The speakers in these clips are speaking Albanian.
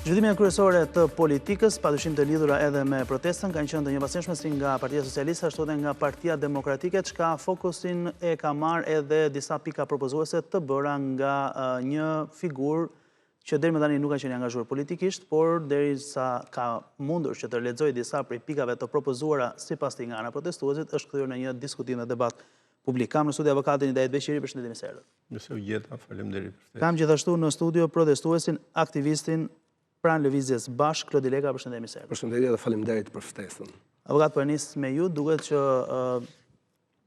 Zhvillimet kryesore të politikës, padyshim të lidhura edhe me protestën, kanë qenë të njëpasishme si nga Partia Socialiste, ashtu edhe nga Partia Demokratike, çka fokusin e ka marrë edhe disa pika propozuese të bëra nga një figurë që deri më tani nuk ka qenë angazhuar politikisht, por derisa ka mundur që të lexojë disa prej pikave të propozuara sipas tij nga ana protestuesit, është kthyer në një diskutim dhe debat publik. Kam në studio avokatin Hidayet Beqiri, përshëndetje Serë. Nëse u gjeta, faleminderit. Kam gjithashtu në studio protestuesin, aktivistin pranë lëvizjes Bashk, Klodi Leka, përshëndetje Serë. Përshëndetje dhe faleminderit për ftesën. Avokat, për nis me ju, duket që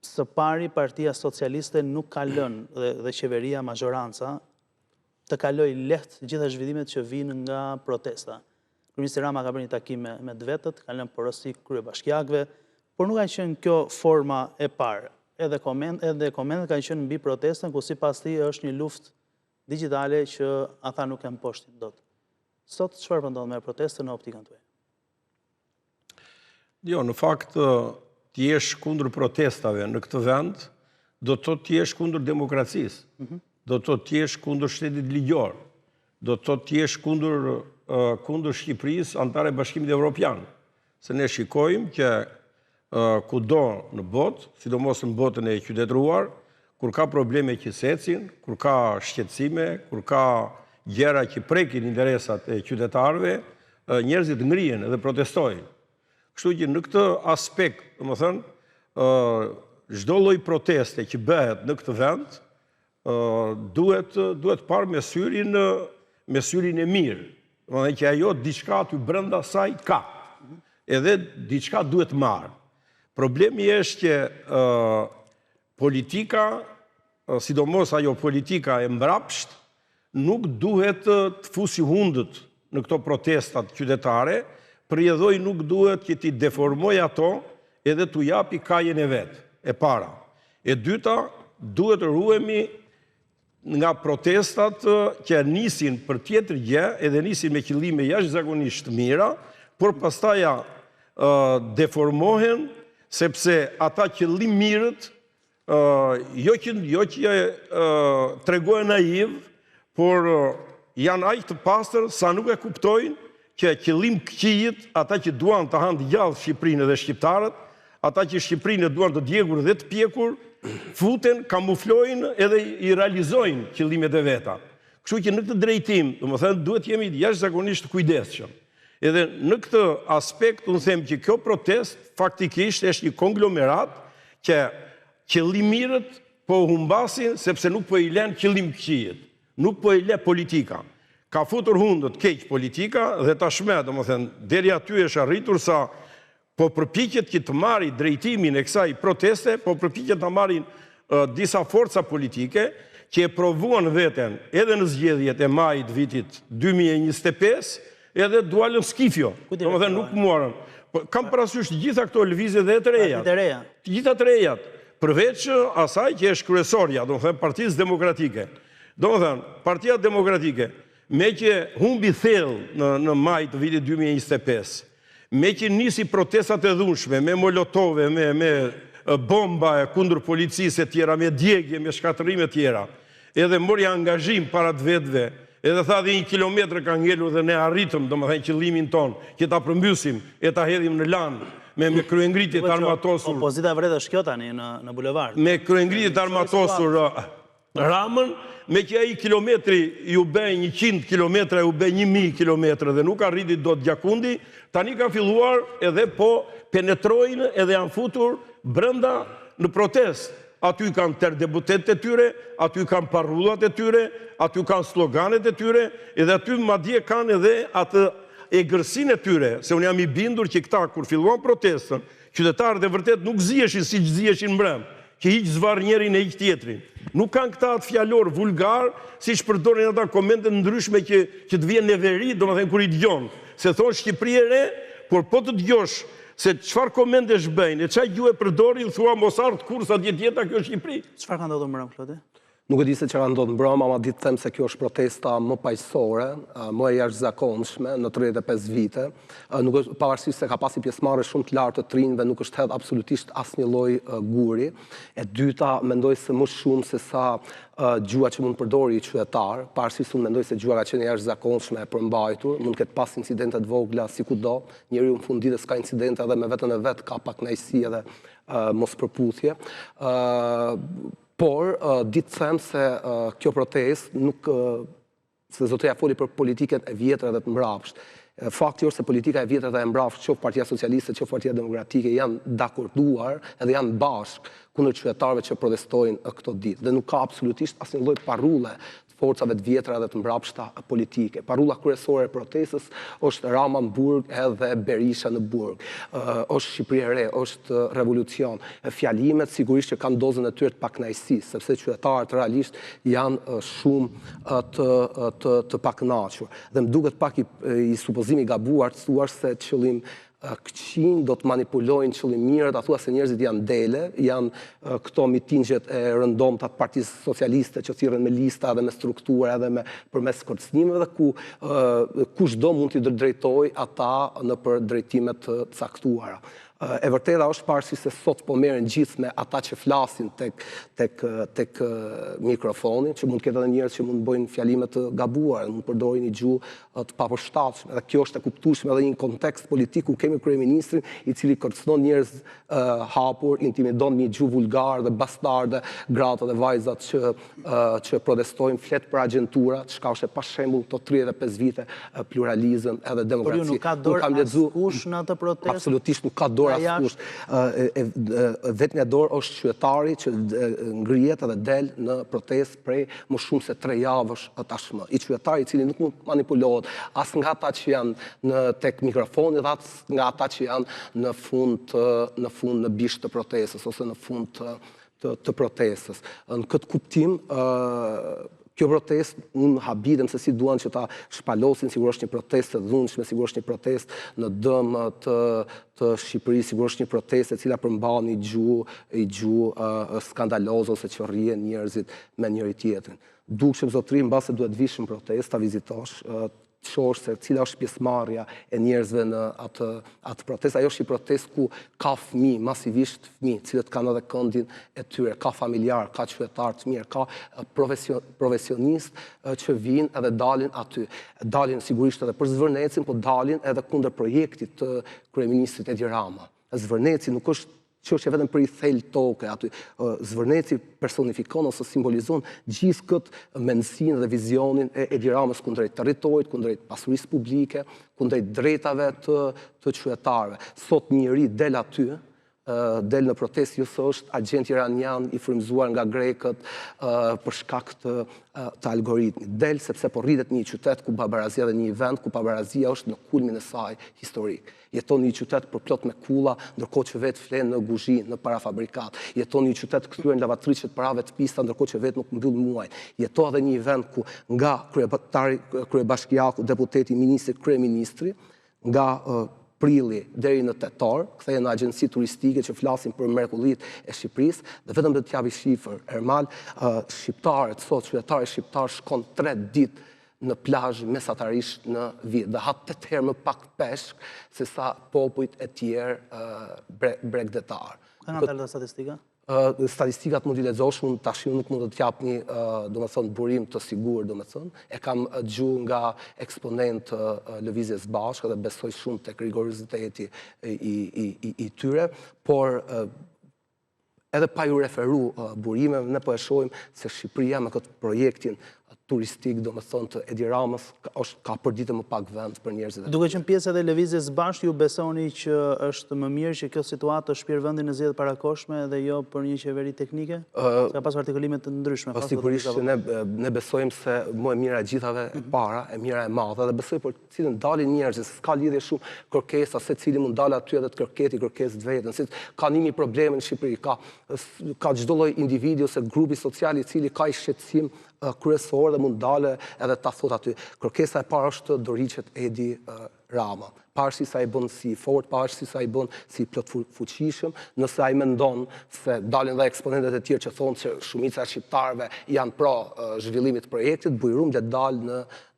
së pari Partia Socialiste nuk ka lënë dhe qeveria majoranca të kaloj lehtë gjitha zhvillimet që vinë nga protesta. Kryeministri Rama ka bërë një takim me të vetët, ka lënë porosi kryebashkiakëve, por nuk ka qenë kjo forma e parë. Edhe komentet kanë qenë mbi protestën, ku sipas tij është një luftë digjitale që ata nuk kanë poshtin dot. Sot çfarë po ndodh me protestën në optikën tuaj? Jo, në fakt të jesh kundër protestave në këtë vend, do të thotë të jesh kundër demokracisë. Do të thotë të jesh kundër shtetit ligjor. Do të thotë të jesh kundër Shqipërisë antare Bashkimit Evropian. Se ne shikojmë që kudo në botë, sidomos në botën e qytetëruar, kur ka probleme që secin, kur ka shqetësime, kur ka gjëra që prekin interesat e qytetarëve, njerëzit ngrihen dhe protestojnë. Kështu që në këtë aspekt, domethënë, çdo lloj proteste që bëhet në këtë vend, duhet parë me syrin e mirë. Domethënë që ajo diçka aty brenda saj ka. Edhe diçka duhet marrë. Problemi është që politika, sidomos ajo politika e mbrapsht, nuk duhet të fusi hundët në këto protestat qytetare, përjedhoj nuk duhet që ti deformoj ato edhe t'u japi kajen e vetë, e para. E dyta, duhet të ruhemi nga protestat që nisin për tjetër gjë, edhe nisin me qëllime jashtëzakonisht mira, por pastaja deformohen, sepse ata qëllim mirët, jo që tregojnë naiv, por janë aq të pastër sa nuk e kuptojnë që qëllim këqijit, ata që duan të hanë gjallë Shqipërinë dhe shqiptarët, ata që Shqipërinë duan të djegur dhe të pjekur, futen, kamuflojnë edhe i realizojnë qëllimet e veta. Kështu që në këtë drejtim, domethënë duhet jemi jashtëzakonisht të kujdesshëm. Edhe në këtë aspekt, unë them që kjo protest faktikisht është një konglomerat që qëllimirët po humbasin sepse nuk po i lënë qëllim këqijit, nuk po i lë politika. Ka futur hundët keq politika dhe tashmë, domethënë, deri aty është arritur sa po përpiqet që të marrë drejtimin e kësaj proteste, po përpiqet ta marrin disa forca politike që e provuan veten edhe në zgjedhjet e majit vitit 2025, edhe dualën skifjo. Domethënë nuk morën. Kam parasysh të gjitha këto lëvizje dhe të reja. Të gjitha të rejat, përveç asaj që është kryesorja, domethënë Partisë Demokratike. Domethënë, Partia Demokratike, me që humbi thellë në maj të vitit 2025, me që nisi protestat e dhunshme, me molotove, me bomba kundër policisë e tjera, me djegje, me shkatërime tjera, edhe mori angazhim para të vetëve, edhe tha dhe 1 kilometër ka ngelur dhe ne arritëm, domethënë qëllimin ton, që ta përmbysim e ta hedhim në lanë, me kryengritje të armatosur. Opozita vret është kjo tani në bulevard. Me kryengritje të armatosur Ramën, me që ai kilometri ju bë 100 kilometra, ju bë 1000 kilometra dhe nuk arriti dot Gjakundi, tani ka filluar edhe po penetrojnë edhe janë futur brenda në protest. Aty kanë terdebutet e tyre, aty kanë parrullat e tyre, aty kanë sloganet e tyre, edhe aty madje kanë edhe atë egërsinë e tyre, se unë jam i bindur që këta kur filluan protestën, qytetarët e vërtet nuk ziheshin si që ziheshin mbrëm, që hiq zvarr njërin e hiq tjetrin. Nuk kanë këta atë fjalor vulgar, si që përdorin ata komente ndryshme që të vjen në veri, domethënë kur i dëgjon, se thonë Shqipëri e re, por po të dëgjosh se çfarë komente shbëjnë, e çfarë gjuhë përdorin, thua mos ardh kurrë sa djetjeta kjo Shqipëri. Çfarë ka ndodhur mbrëm, Klodi? Nuk e di se që ka ndodhur mbrëma, ma ditë them se kjo është protesta më paqësore, më e jashtëzakonshme në 35 vite. Pavarësisht se ka pasi pjesëmarrje shumë të lartë të trinjve, nuk është hedhur absolutisht asnjë lloj guri. E dyta, mendoj se më shumë se sa gjua që mund përdori i qytetar, pavarësisht unë mendoj se gjua ka qenë jashtëzakonshme e përmbajtur, mund ketë pas incidente të vogla sikudo, njeriu në fund ditës ka incidente edhe me veten e vet, ka pak kënaqësi edhe mos përputhje. Por, ditë them se kjo protest nuk, se zotëria foli për politiken e vjetër dhe të mbrapsht. Fakti është se politika e vjetër dhe e mbrapsht, qoftë Partia Socialiste, qoftë Partia Demokratike, janë dakorduar edhe janë bashkë kundër qytetarëve që protestojnë këto ditë. Dhe nuk ka absolutisht asnjë lloj parrulle forcave të vjetra dhe të mbrapshta politike. Parulla kryesore e protestës është Rama në burg edhe Berisha në burg. Është Shqipëri e re, është revolucion. Fjalimet sigurisht që kanë dozën e tyre të pakënaqësisë, sepse qytetarët realisht janë shumë të pakënaqur. Dhe më duket pak i supozimi i gabuar të thuash se qëllim këqin do të manipulojnë qëllimirët, a thua se njerëzit janë dele, janë këto mitingjet e rëndomta të Partisë Socialiste që thirren me lista dhe me struktura edhe me përmes kërcënimeve dhe ku kushdo mund t'i drejtojë ata në për drejtime të caktuara. E vërteta është pavarësisht se sot po merren gjithë me ata që flasin tek mikrofoni, që mund të ketë edhe njerëz që mund të bëjnë fjalime të gabuara, mund të përdorin një gjuhë të papërshtatshme. Dhe kjo është e kuptueshme edhe në një kontekst politik ku kemi kryeministrin i cili kërcënon njerëz hapur, intimidon me një gjuhë vulgare dhe bastarde gratë dhe vajzat që protestojnë, flet për agjentura, çka është e pashembull këto 35 vite pluralizëm edhe demokraci. Por ju nuk ka dorë askush në atë protestë? Absolutisht nuk ka dorë askush. Vetmja dorë është qytetari që ngrihet edhe del në protestë prej më shumë se 3 javësh tashmë. I qytetari i cili nuk mund manipulohet as nga ata që janë tek mikrofoni dhe as nga ata që janë në fund në bisht të protestës ose në fund të protestës. Në këtë kuptim, kjo protest, unë habidem se si duan që ta shpalosin, sigur është një protest të dhunshme, sigur është një protest në dëm të Shqipërisë, sigur është një protest e cila përmban një gjuhë skandaloze ose që rrjen njerëzit me njëri tjetrin. Dukshëm zotëri, mbase duhet vish në protest, ta vizitosh, shohësh se cila është pjesëmarrja e njerëzve në atë protest. Ajo është një protest ku ka fëmijë, masivisht fëmijë, cilët kanë edhe këndin e tyre, ka familjar, ka qytetar të mirë, ka profesionistë që vinë edhe dalin aty. Dalin sigurisht edhe për zvërnecin, po dalin edhe kundër projektit të kryeministrit Edi Rama. Zvërneci nuk është që është vetëm për i thellë toke aty. Zvërneci personifikon ose simbolizon gjithë këtë mendësinë dhe vizionin e Edi Ramës kundrejt territorit, kundrejt pasurisë publike, kundrejt drejtave të qytetarëve. Sot njëri del aty, del në protestë, jo se është agent iranian i frymëzuar nga grekët për shkak të algoritmit. Del sepse po rritet një qytet ku pabarazia dhe një vend ku pabarazia është në kulmin e saj historik. Jeton një qytet përplot me kulla, ndërkohë që vetë flen në guzhi, në parafabrikat. Jeton një qytet kthyer në lavatriçet parave të pista, ndërkohë që vetë nuk mbyll muaj. Jeton edhe një vend ku nga kryebashkiaku, deputeti, ministri, kryeministri, nga prilli deri në tetor, kthehen në agjenci turistike që flasin për mrekullitë e Shqipërisë, dhe vetëm do të japi shifër, Ermal, shqiptarët sot, qytetarët shqiptar shkon 3 ditë në plazh mesatarisht në vit, dhe ha 8 herë më pak peshk se sa popujt e tjerë bregdetar. Ka nga dalë statistika? Statistikat mund t'i lexosh, unë tash nuk mund të t'jap një, domethënë, burim të sigurt, domethënë. E kam dëgjuar nga eksponent Lëvizjes Bashkë dhe besoj shumë tek rigoroziteti i tyre, por edhe pa ju referu burimeve, ne po e shohim se Shqipëria me këtë projektin turistik, do më thonë, të Edi Ramës, ka përditë më pak vend për njerëzit. Duke qenë pjesë edhe lëvizjes bashkë, ju besoni që është më mirë që kjo situatë të shpirë vendin në zgjedhjet parakoshme dhe jo për një qeveri teknike? Ka pasur artikullime të ndryshme. Sigurisht që ne besojmë se më e mira e gjithave e para, e mira e madhe, dhe besoj për cilën dalin njerëzit, s'ka lidhje shumë kërkesa, se cili mund dalë aty edhe të kërketi kërkesë të vetën, se ka nimi probleme në Shqipëri, ka çdo lloj individi ose grupi social i cili ka i shqetësim kryesor dhe mund dale edhe ta thot aty. Kërkesa e parë është të dorëhiqet Edi Rama. Pavarësisht sa i bën si fort, pavarësisht sa i bën si plot fuqishëm, nëse ai mendon se dalin dhe eksponentet e tjerë që thonë që shumica e shqiptarëve janë pro zhvillimit të projektit, bujrum që dalë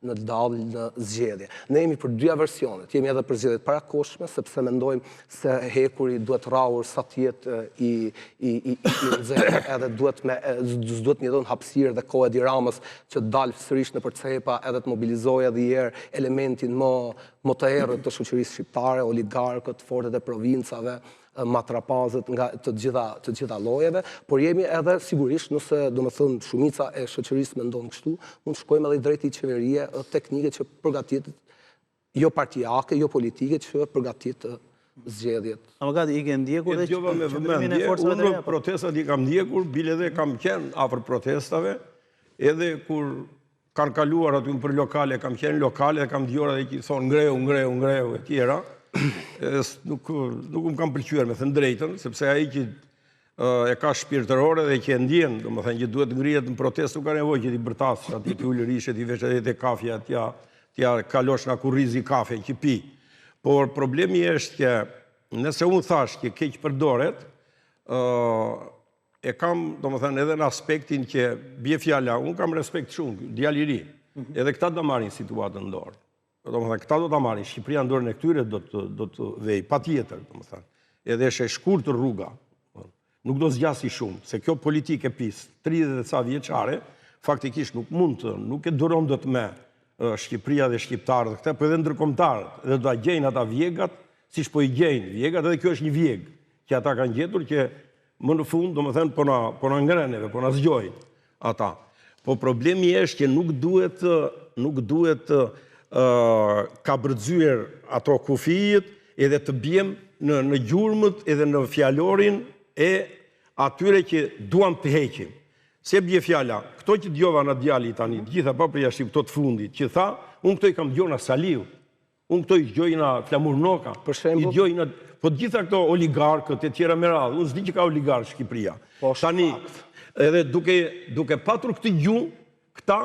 në zgjedhje. Ne jemi për dy versionet, jemi edhe për zgjedhjet parakoshme, sepse mendojmë se hekuri duhet rrahur sa të jetë i nxehtë, edhe duhet një dhënë hapësirë dhe kohë Edi Ramës që dalë sërish në përcepa edhe të mobilizojë edhe herë elementin më të errët të shoqërisë shqiptare, oligarkët, fortet e provincave, matrapazët nga të gjitha llojeve, por jemi edhe sigurisht nëse domethënë shumica e shoqërisë mendon kështu, mund të shkojmë edhe drejt i qeverie teknike që përgatit jo partijake, jo politike që përgatit zgjedhjet. Avokat, i ke ndjekur dhe qëndrimin e forcave të reja? Protestat i kam ndjekur, bile dhe kam qenë afër protestave, edhe kur kanë kaluar aty për lokale, kam qenë lokale, kam dëgjuar edhe që thonë ngreu e tjera. Nuk më kam pëlqyer me thënë drejtën, sepse ai që e ka shpirtërore dhe që e ndjen, domethënë që duhet ngrihet në protestë, nuk ka nevojë që ti bërtas aty të ulë rishë, ti vesh edhe te kafja, t'ja kalosh nga kurrizi kafe që pi. Por problemi është që nëse unë thash që keq përdoret, e kam, domethënë, edhe në aspektin që bie fjala, unë kam respekt shumë, djalë i ri, edhe këta do marrin situatën në dorë. Domethënë, këta do ta marrin, Shqipëria në dorën e këtyre do të vej, patjetër, domethënë. Edhe është e shkurtër rruga. Nuk do zgjasi shumë, se kjo politikë e PiS, 30 dhe ca vjeçare, faktikisht nuk e duron dot me Shqipëria dhe shqiptarët këta, po edhe ndërkombëtarët, edhe do ta gjejnë ata vjegat, siç po i gjejnë vjegat, edhe kjo është një vjeg që ata kanë gjetur që më në fund, domethënë, po na ngreneve, po na zgjojnë ata. Po problemi është që nuk duhet ka bërdzyer ato kufijët edhe të bjem në gjurmët edhe në fjalorin e atyre që duam të heqim. Se bje fjala, këto që djova në djali tani, gjitha pa përja shqip këto të fundit, që tha, unë këto i kam djona Saliu, unë këto i gjojna Flamur Noka, i gjojna, po gjitha këto oligarkët e tjera me radhë, unë s'di që ka oligarkë Shqipëria. Tani, edhe duke patur këtë gjumë, këta,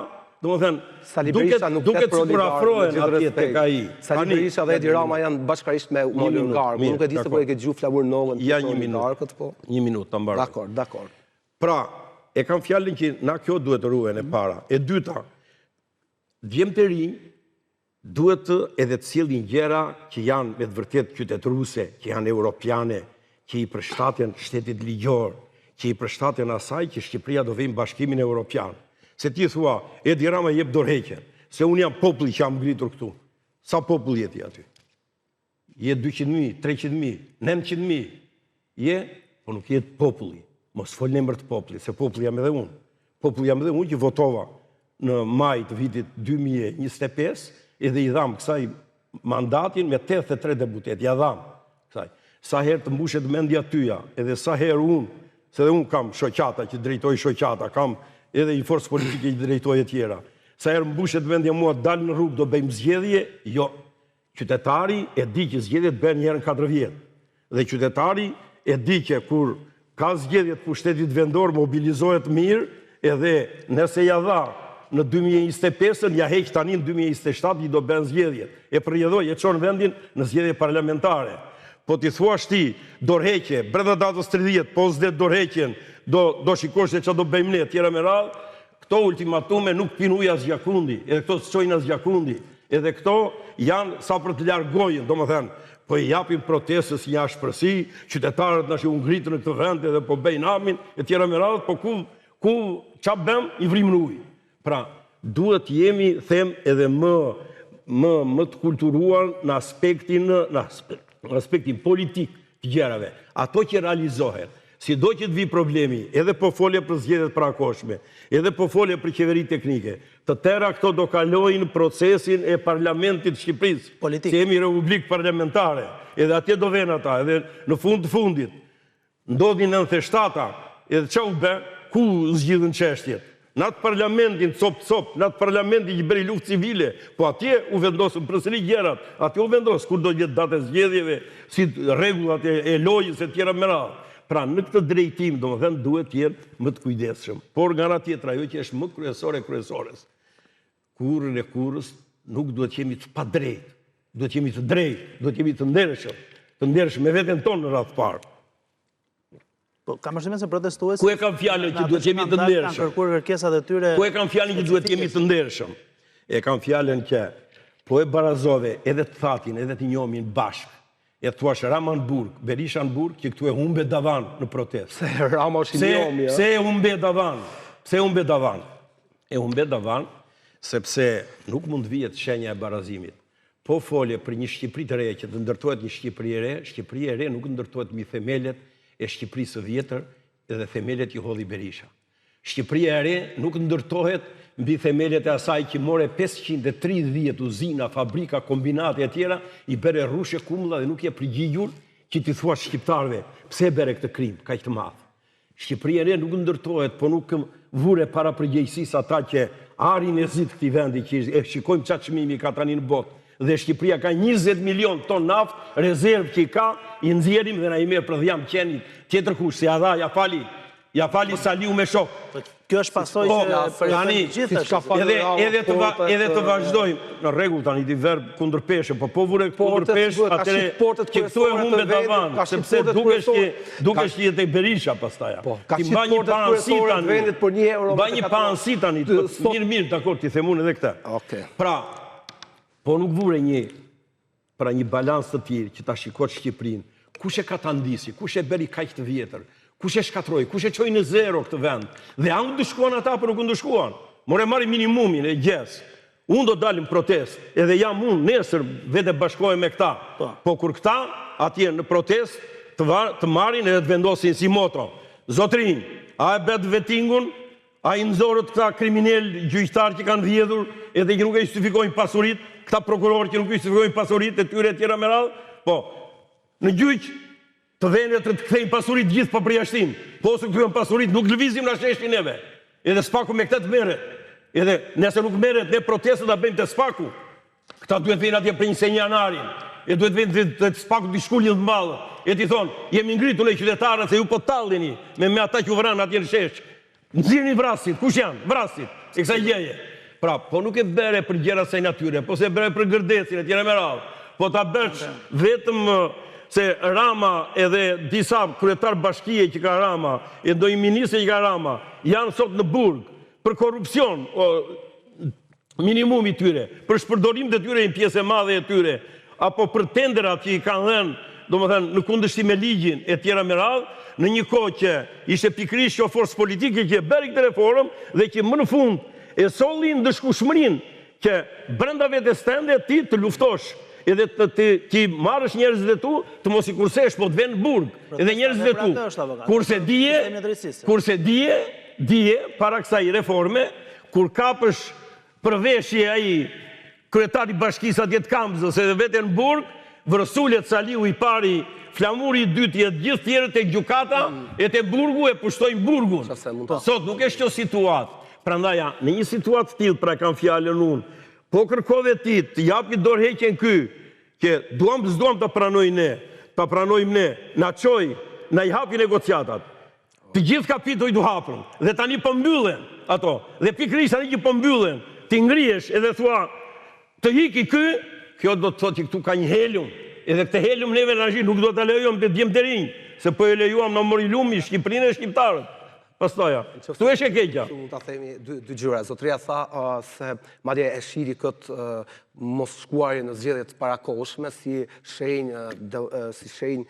duket si përafrohen atje tek ai. Sali Berisha dhe Edi Rama janë bashkarisht me oligarkë. Nuk e di se po e ke gjuhë Flamur Nokën. Ja, një minutë të mbaroj. Dakor. Pra, e kam fjalën që na kjo duhet të ruhen e para. E dyta, djemtë e rinj duhet edhe të sjellin gjëra që janë me të vërtetë qytetëruse, që janë europiane, që i përshtaten shtetit ligjor, që i përshtaten asaj që Shqipëria do vijë në Bashkimin Evropian. Se ti thua, Edi Rama jep dorëheqjen, se unë jam populli që jam ngritur këtu. Sa popull jeti aty? Je 200.000, 300.000, 900.000. Je, po nuk jetë populli. Mos fol në emër të popullit, se populli jam edhe unë. Populli jam edhe unë që votova në maj të vitit 2025, edhe i dham kësaj mandatin me 83 deputet, ja dham kësaj. Sa herë të mbushet mendja tyja, edhe sa herë unë, se dhe unë kam shoqata që drejtoj shoqata, kam edhe i forcë politike që drejtoj e tjera. Sa herë mbushet mendja mua dalë në rrugë do bëjmë zgjedhje, jo. Qytetari e di që zgjedhjet bën një herë në 4 vjet. Dhe qytetari e di që kur ka zgjedhjet pushtetit vendor mobilizohet mirë, edhe nëse ja dha në 2025-ën, ja heq tani në 2027 i do bën zgjedhjet. E përjedhoj, e çon vendin në zgjedhje parlamentare. Po ti thuash ti, dorëheqje, brenda datës 30, po s'det dorëheqjen, do shikosh se çfarë do bëjmë ne, tjera me radhë, këto ultimatume nuk pin ujë as gjakundi, edhe këto s'çojnë as gjakundi, edhe këto janë sa për të largojën, domethënë, po i japin protestës një ashpërsi, qytetarët na që u ngritën në këtë vend edhe po bëjnë amin, e tjera me radhë, po ku çfarë bëm, i vrim në ujë. Pra, duhet jemi, them, edhe më të kulturuar në aspektin politik të gjërave. Ato që realizohet, si do që të vi problemi, edhe po folje për zgjedhjet parakoshme, edhe po folje për qeveri teknike, të tëra këto do kalojnë procesin e parlamentit Shqipërisë, që jemi republikë parlamentare, edhe atje do venë ata, edhe në fund të fundit, ndodhin 97-a, edhe që u be, ku zgjidhën çështjet? Në atë parlamentin, cop, në atë parlamentin që bëri luftë civile, po atje u vendosën përsëri gjërat, atje u vendosë kur do jetë datë zgjedhjeve, si rregullat e lojës e tjera me radhë. Pra, në këtë drejtim, domethënë, duhet të jetë më të kujdesshëm. Por nga ana tjetër, ajo që është më kryesores, kurrën e kurrës, nuk duhet të jemi të padrejtë. duhet jemi të drejtë, duhet jemi të ndershëm me veten tonë në radhë parë. Po, kam përshtimin se protestues... Ku e kam fjalën që duhet jemi të ndershëm? Kanë kërkuar kërkesat e tyre... Ku e kam fjalën që duhet jemi të ndershëm? E kam fjalën që po e barazove edhe të thatin, edhe të njomin bashkë. E të thuash Rama në burg, Berisha në burg, që këtu e humbe davan në protest. Se Rama është i njomi, Pse e humbe davan? Pse e humbe davan? E humbe davan sepse nuk mund vijet shenja e barazimit. Po folje për një Shqipëri të re që të ndërtohet një Shqipëri e re nuk ndërtohet mbi themelet e Shqipërisë së vjetër edhe themelet që hodhi Berisha. Shqipëria e re nuk ndërtohet mbi themelet e asaj që more 530 uzina, fabrika, kombinate e tjera, i bere rrushe kumlla dhe nuk je përgjigjur që ti thua shqiptarve pse bere këtë krim, kaq të madh. Shqipëria e re nuk ndërtohet, po nuk vure para përgjegjësisë ata që arin e zit këtij vendi që e shikojmë çfarë çmimi ka tani në botë. Dhe Shqipëria ka 20 milion ton naftë, rezervë që i ka, i nxjerrim dhe na i merr për dhjam qenit. Tjetër kush se ja fali Saliu me shok. Kjo është pasojë që tani edhe të vazhdojmë në rregull tani ti verb kundër peshë, po vure kundër peshë atëre që këtu e humbe davan, sepse dukesh që tek Berisha pastaj. Ti mba një paransi tani, mirë, dakor, ti themun edhe këtë. Pra, po nuk vure një balans të tjerë që ta shikot Shqipërinë, kush e ka ta ndisi, kush e beri kaq të vjetër, kush e shkatroi, kush e çoi në zero këtë vend. Dhe a u ndëshkuan ata apo nuk u ndëshkuan? More marrin minimumin e gjes. Unë do dalim protest, edhe jam unë nesër vete bashkohem me këta. Po kur këta atje në protest të marrin edhe të vendosin si moto. Zotrinj, a e bet vetingun, a i nëzorët këta kriminel gjyqtar që kanë vjedhur edhe që nuk e justifikojnë pasurit, këta prokurorë që nuk e justifikojnë pasurit e tyre tjera me radhë, po, në gjyq të vendet të kthejnë pasurit gjithë pa përjashtim, po ose këtu janë pasurit nuk lëvizim në sheshtin neve, edhe Spaku me këtë të meret, edhe nëse nuk meret ne protestet a bëjmë të Spaku, këta duhet vejnë atje për një senjanarin, e duhet vejnë të Spaku të shkullin të mballë, e ti thonë, jemi ngritur e qytetarët se ju po tallini me ata që u vranë atje në shesh. Nxirni vrasit, kush janë? Vrasit, e kësaj gjeje. Pra, po nuk e bere për gjëra saj natyre, po se bere për gërdesin e tjera me radhë, po ta bësh vetëm se Rama edhe disa kryetar bashkie që ka Rama, e ndonjë ministre që ka Rama, janë sot në burg për korrupsion, minimumi tyre, për shpërdorim të tyre në pjesë e madhe e tyre, apo për tenderat që i kanë dhënë, domethënë në kundërshtim me ligjin e tjera me radhë, në një kohë që ishte pikërisht një forcë politike që bëri këtë reformë dhe që më në fund e solli ndëshkueshmërinë që brenda vetes tënde ti të luftosh edhe ti marrësh njerëzit e tu të mos i kursesh, po të vënë në burg, edhe njerëzit e tu. Kurse dije para kësaj reforme, kur kapësh përveshje ai kryetari i bashkisë atje të Kamzës edhe vetë në burg, vërsulet Saliu i pari, flamuri i dytë e gjithë tjerët e gjukata, e të burgu e pushtojnë burgun. Sot nuk e shqo situatë. Prandaj, në një situatë të tillë, pra kam fjallën unë, po kërkove ti, të japi dorëheqjen ky, që duam të pranojmë ne, ta pranojmë ne, na çoj, na i hapi negociatat. Të gjithë kapitoj du hapën, dhe tani po mbyllen ato, dhe pikërisht tani që po mbyllen, ti ngrihesh edhe thua, të hiki ky, kjo do të thotë që këtu ka një helium, edhe këtë helium neve në nuk do të lejojmë të djemë të rinjë, se po e lejuam në mori lumi, Shqiprinë e shqiptarët. Pastoja, këtu e shekeqja. Mund të themi dy gjëra. Zotria tha se madje e shiri këtë mos shkuarje në zgjedhjet parakohshme si shenjë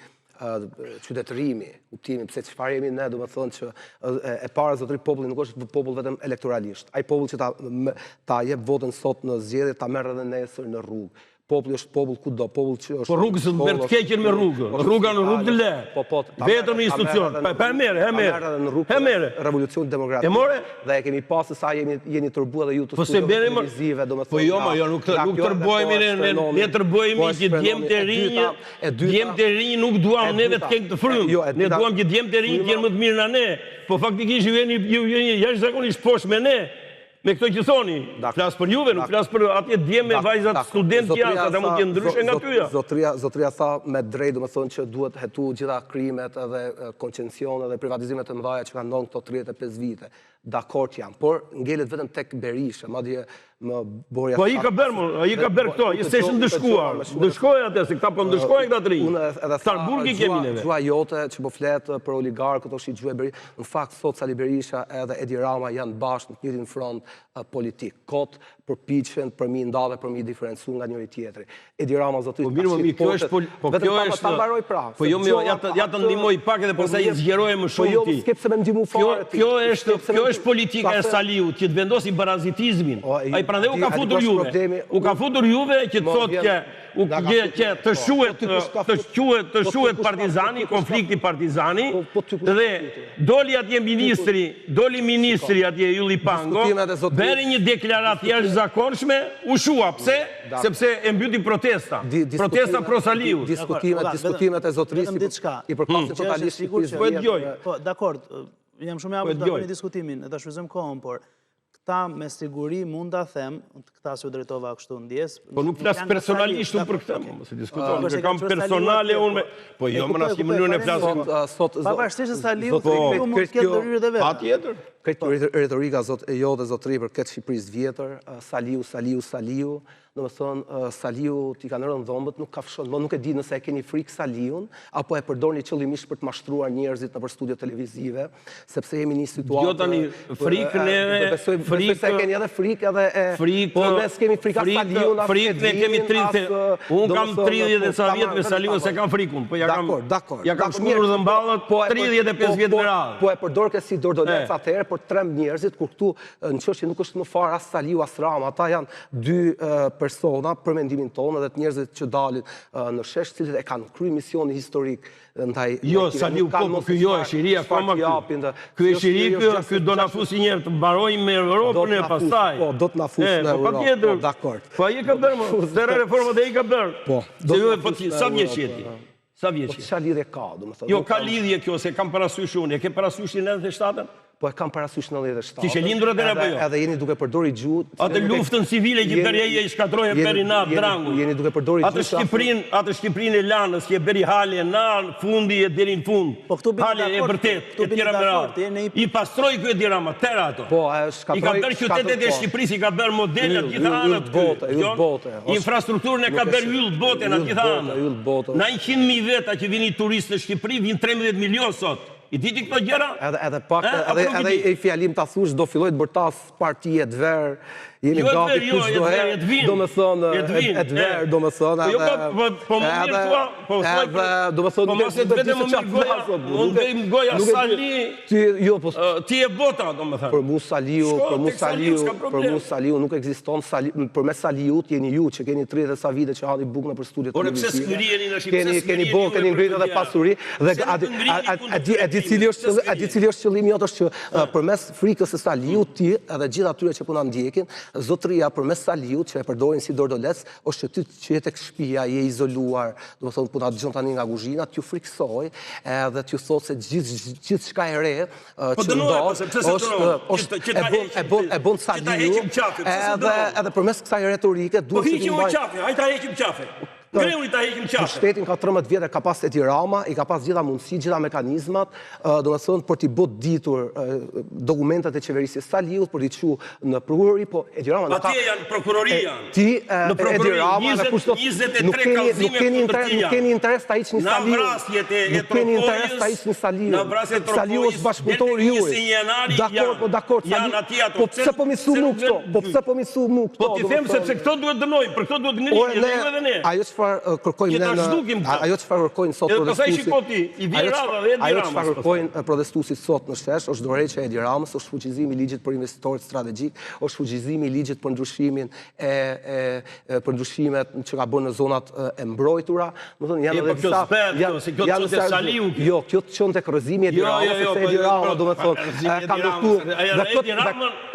qytetërimi, kuptimi, pse çfarë jemi ne, do të thonë që e para zotëri populli nuk është popull vetëm elektoralisht. Ai popull që ta jep votën sot në zgjedhje ta merr edhe nesër në rrugë. Populli është popull kudo, popull që është... Po rrugës të merë të keqen me rrugë, rruga në rrugë të le, vetëm në institucion, pa e mere. Revolucion demokratik. E more? Dhe e kemi pasë sa jeni tërbu edhe ju të studio televizive, do me thonë... Po jo, nuk tërbojmi, ne tërbojmi që djemë të rinjë nuk duam neve të kengë të frymë, ne duam që djemë të rinjë të jenë më të mirë në ne, po faktikisht ju jeni jashtëzakonisht poshtë me ne. Me këto që thoni, flasë për juve, nuk flasë për atje djemë me vajzat student që janë, ata mund të jenë ndryshe nga tyja. Zotria tha me drejt, do me thonë që duhet hetu gjitha krimet edhe koncencione dhe privatizimet të mëdhaja që kanë ndonë këto 35 vite. dakord jam, por ngelet vetëm tek Berisha, madje më borja... Po ai ka bërë këto, i s'e ndëshkuar. Ndëshkoj atë, se këta po ndëshkojnë këta të rinj. Starburgi kemi neve. Gjua jote që po flet për oligarkët, është i gjua e Berisha. Në fakt, sot Sali Berisha edhe Edi Rama janë bashkë në të njëjtin front politik. Kot përpiqen për mi ndave, për mi diferencu nga njëri tjetri. Edi Rama zotërisht... Po mirë, kjo është... Ta mbaroj pra. Po jo, ja të ndihmoj pak edhe përsa i zgjeroje më shumë ti. Po jo, skepse me ndihmu fare ti. Kjo është politika e Saliut, që të vendosi parazitizmin. Ai prandaj u ka futur juve. U ka futur juve që të thotë që të shuhet partizani, konflikti partizani, dhe doli ministri atje Ylli Pango, bëri një deklaratë jashtëzakonshme, u shua. Pse? Sepse e mbyti protesta. Protesta pro Saliut. Diskutimet e zotërisë i përkasin totalisht Shqipërisë. Po e dëgjoj. Po, dakord, jam shumë i afërt të bëni diskutimin, e ta shfryzojmë kohën, por këta me siguri mund ta them, këta që u drejtova kështu ndjes. Po nuk flas personalisht unë për këtë, mos e diskutojmë, që kam personale unë me... Po jo, më nësë mënyrën e flasim. Pavarësisht se Saliu mund të ketë dërhyrë dhe vetë. Patjetër. Këtë retorika jo dhe zotëri për këtë Shqipërisë vjetër, Saliu, në më thonë, Saliu t'i ka nërën dhombët, nuk ka fshon, më nuk e di nëse e keni frikë Saliun, apo e përdorni qëllimisht për të mashtruar njerëzit në për studio televizive, sepse jemi një situatë... Jo tani, frikë neve... Besoj se keni edhe frikë edhe... Po ne s'kemi frika Saliun... Frikë ne kemi 30... Unë kam 30 dhe sa vjetë me Saliun, se kam frikun, po ja kam shkurur dhe mballët 35 vjetë me radhë. Po e përdor kësi dordonec atëherë, por tremb njerëzit, kur këtu në çështje nuk është më fare as Saliu as Rama, ata janë dy persona për mendimin tonë dhe të njerëzit që dalin në shesh, cilët e kanë kryer misionin historik ndaj... Jo, Saliu, po, ky jo e shiria, koma ky e shiria, ky do na fusi njerë të mbarojmë me Europën e pastaj. Po, do të na fusë në Europë, po, dakord. Po, ai ka bërë, më, zera reformat e ai ka bërë. Po, sa vjeç jeti? Sa vjeç jeti? Qa lidhje ka, do më thënë. Jo, ka lidhje kjo, se kam parasysh unë, e ke parasysh 97-ën? Po e kam parasysh 97. Kishe lindur atëherë apo jo? Edhe jeni duke përdori gjuhë. Atë luftën civile që Berjeja i shkatroi Perinat Drangu. Jeni duke përdori gjuhë. Atë Shqipërinë e lanës që e bëri halje në fundi e deri në fund. Po këtu halje e vërtet, e tjera me radhë. I pastroi ky Edi Rama, tëra ato. Po, shkatroi. I ka bërë qytetet e Shqipërisë, i ka bërë modele në gjitha anët. Infrastrukturën e ka bërë yll bote në gjitha anët. Na 100.000 veta që vinin turistë në Shqipëri, vin 13 milion sot. I diti këto gjëra? Edhe pak, edhe i fjalim të thush, do filloj të bërtas partije të verë, jemi gati kush do herë, do me thonë, e të verë, do me thonë, po më mirë tua, po mos e të vete më mirë goja, unë vejmë goja Sali, ti e bota, do me thonë. Për mu Saliu nuk eksiston, për me Saliut jeni ju, që keni 30 sa vite që hani buk në për studiet televizive, keni ngritë dhe pasuri, dhe e di cili është qëllimi jotë është që përmes frikës e Saliut ti edhe gjithë atyre që puna ndjekin, zotëria përmes Saliut që e përdorin si dordolec, është që ty që jetë e këshpia, je izoluar, do më thonë puna të gjënë tani nga kuzhina, t'ju friksoj edhe t'ju thotë se gjithë shka e re që ndodhë, e bon Saliu, edhe përmes kësaj retorike, duhet që t'i mbajnë... Hajta heqim qafe. Greuni ta heqim qafe. Shtetin ka 13 vjetë, ka pas Edi Rama, i ka pas gjitha mundësi, gjitha mekanizmat, do në thënë për t'i bot ditur dokumentat e qeverisje Saliut, për t'i që në prokurori, po Edi Rama në ka... Atje janë prokuroria. Ti, Edi Rama, nuk keni interes t'a iqë një Saliu. Nuk keni interes t'a iqë një Saliu. Saliu është bashkëpunëtori juaj. Dakor, po pëse po misu mu këto? Po t'i them sepse këto duhet dënojnë, për këto duhet ngrinë edhe ne. Ajo çfarë kërkojnë sot protestuesit sot në shesh, është dorëheqja e Edi Ramës, është fuqizimi i ligjit për investitorët strategjik, është fuqizimi i ligjit për ndryshimin për ndryshimet që ka bërë në zonat e mbrojtura. Do të thonë janë edhe disa jo, kjo të çon tek rrëzimi i Edi Ramës, sepse Edi Rama do të thonë ka ndërtuar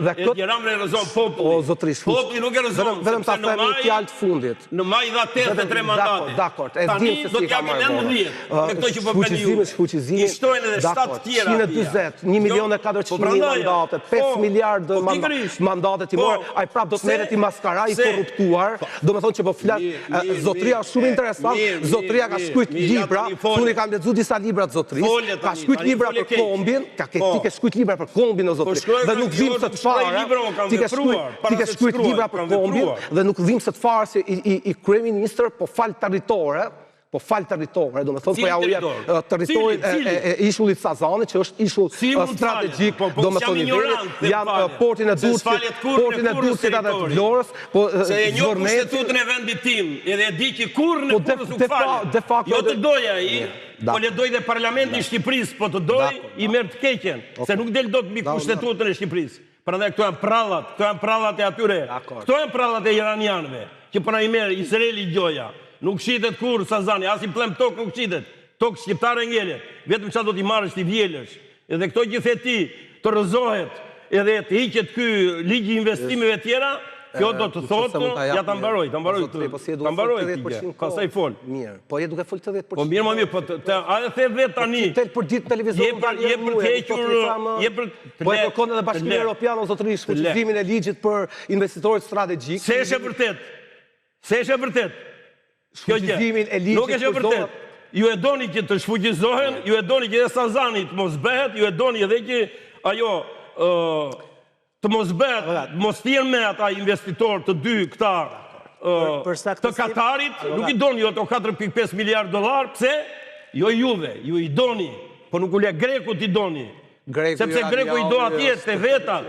dhe Edi Rama e rrezon popullin. O zotërish, populli nuk e rrezon. Vetëm ta them një fjalë të fundit. Në maj dha 83 3 mandate. Dakor, e Tani dim se do si ka t'japin marrë 19, me këto që po bëni ju. Shfuqizimin, I shtojnë edhe 7 tjera. 140, 1.400.000 mandate, 5 miliardë mandate timore, ai prap do të merret i maskara i korruptuar, do me thonë që po flet, zotria është shumë interesant, zotria ka shkruajt libra, unë kam lexuar disa libra të zotrisë, ka shkruajt libra për kombin, ti ke shkruajt libra për kombin o zotri, dhe nuk vim se të fare, ti ke shkruajt libra për kombin, dhe nuk vim se të fare se i kryeministër po fal territore, do me thonë po ja u jep territorin e ishullit Sazanit, që është ishull strategjik, do me thonë janë portin e Durrësit atë të Vlorës, po se e njoh kushtetutën e vendit tim, edhe e di që kurrë në kurrë nuk falet. Jo të doja ai, po le doj dhe parlamenti i Shqipërisë, po të doj i merr të keqen, se nuk del dot mbi kushtetutën e Shqipërisë. Prandaj këto janë prallat e atyre. Këto janë prallat e iranianëve, që po na i merr Izraeli gjoja. Nuk shitet kur Sazani, as i plem tokë nuk shitet. Tokë shqiptare ngelet. Vetëm çfarë do t'i marrësh ti vjelësh. Edhe këto që the ti të rrëzohet, edhe të hiqet ky ligj i investimeve tjera, kjo do të thotë, ja ta mbaroj. Ta mbaroj ti. Pastaj fol. Mirë, po je duke fol 80%. Po mirë, më mirë, po a e the vet tani. Tel për ditë televizor. Je për të hequr, po e kërkon edhe Bashkimi Evropian o zotërish fuqizimin e ligjit për investitorët strategjik. Se është e vërtet. Shfuqizimin e ligjit. Nuk është e vërtet. Ju e doni që të shfuqizohen, ju e doni që edhe Sazani të mos bëhet, ju e doni edhe që ajo të mos bëhet, mos t'jen me ata investitor të dy këta të Katarit, nuk i doni jo të 4.5 miliard dolar, pse? Jo juve, ju i doni, po nuk u le Greku t'i doni. Sepse Greku i do atje të vetat.